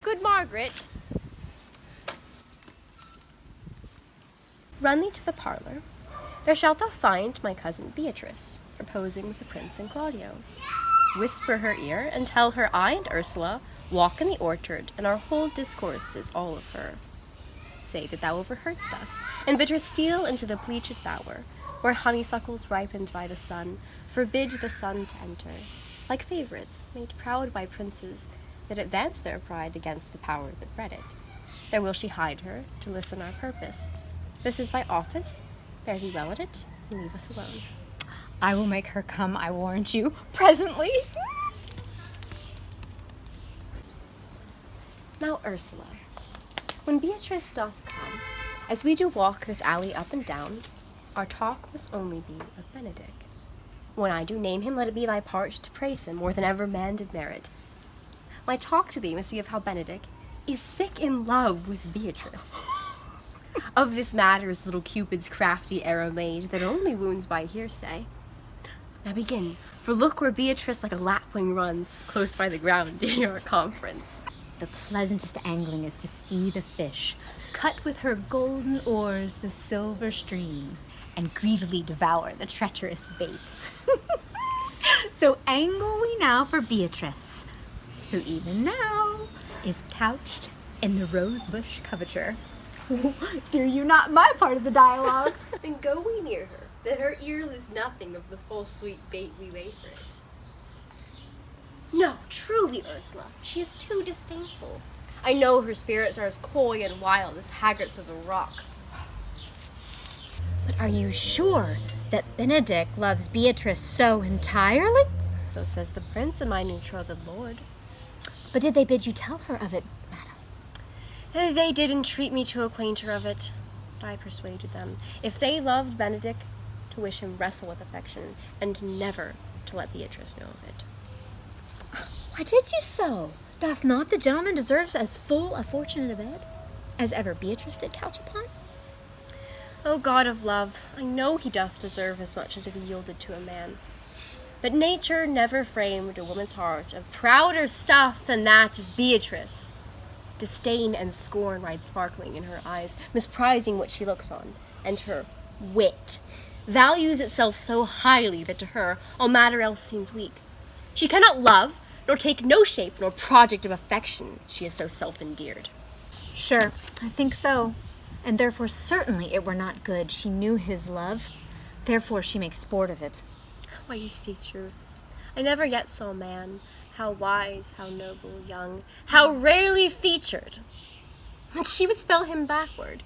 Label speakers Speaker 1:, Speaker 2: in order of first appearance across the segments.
Speaker 1: Good Margaret, run thee to the parlour. There shalt thou find my cousin Beatrice, proposing with the prince and Claudio. Whisper her ear, and tell her I and Ursula walk in the orchard, and our whole discourse is all of her. Say that thou overheardst us, and bid her steal into the bleached bower, where honeysuckles ripened by the sun forbid the sun to enter, like favourites made proud by princes that advance their pride against the power that bred it. There will she hide her, to listen our purpose. This is thy office, fare thee well at it, and leave us alone.
Speaker 2: I will make her come, I warrant you, presently.
Speaker 1: Now, Ursula, when Beatrice doth come, as we do walk this alley up and down, our talk must only be of Benedick. When I do name him, let it be thy part to praise him more than ever man did merit. My talk to thee must be of how Benedick is sick in love with Beatrice. Of this matter is little Cupid's crafty arrow laid, that only wounds by hearsay. Now begin, for look where Beatrice like a lapwing runs, close by the ground in your conference.
Speaker 2: The pleasantest angling is to see the fish cut with her golden oars the silver stream, and greedily devour the treacherous bait. So angle we now for Beatrice, who even now is couched in the rosebush coverture. Fear you not my part of the dialogue.
Speaker 1: Then go we near her, that her ear lose nothing of the full sweet bait we lay for it. No, truly, Ursula, she is too disdainful. I know her spirits are as coy and wild as haggards of the rock.
Speaker 2: But are you sure that Benedick loves Beatrice so entirely?
Speaker 1: So says the prince and my betrothed lord.
Speaker 2: But did they bid you tell her of it, madam?
Speaker 1: They did entreat me to acquaint her of it. I persuaded them, if they loved Benedick, to wish him wrestle with affection, and never to let Beatrice know of it.
Speaker 2: Why did you so? Doth not the gentleman deserve as full a fortune in a bed as ever Beatrice did couch upon?
Speaker 1: O God of love, I know he doth deserve as much as if he yielded to a man. But nature never framed a woman's heart of prouder stuff than that of Beatrice. Disdain and scorn ride sparkling in her eyes, misprizing what she looks on, and her wit values itself so highly that to her all matter else seems weak. She cannot love, nor take no shape nor project of affection, she is so self-endeared.
Speaker 2: Sure, I think so. And therefore certainly it were not good she knew his love. Therefore she makes sport of it.
Speaker 1: Why, you speak truth. I never yet saw a man, how wise, how noble, young, how rarely featured, but she would spell him backward.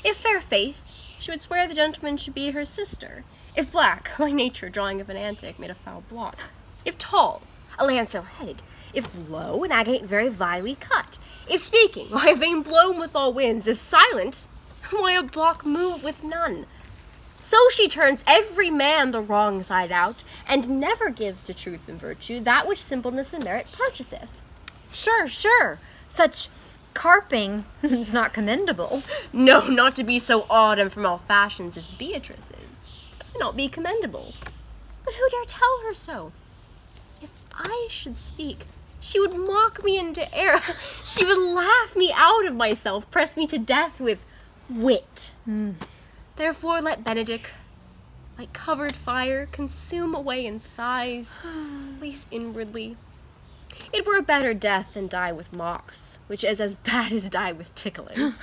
Speaker 1: If fair-faced, she would swear the gentleman should be her sister. If black, by nature drawing of an antic made a foul blot. If tall, a lancel-headed. If low, an agate very vilely cut. If speaking, why a vein blown with all winds. If silent, why a block moved with none. So she turns every man the wrong side out, and never gives to truth and virtue that which simpleness and merit purchaseth.
Speaker 2: Sure. Such carping is not commendable.
Speaker 1: No, not to be so odd and from all fashions as Beatrice is. Cannot be commendable. But who dare tell her so? If I should speak, she would mock me into air. She would laugh me out of myself, press me to death with wit. Therefore let Benedick, like covered fire, consume away in sighs, at least inwardly. It were a better death than die with mocks, which is as bad as die with tickling.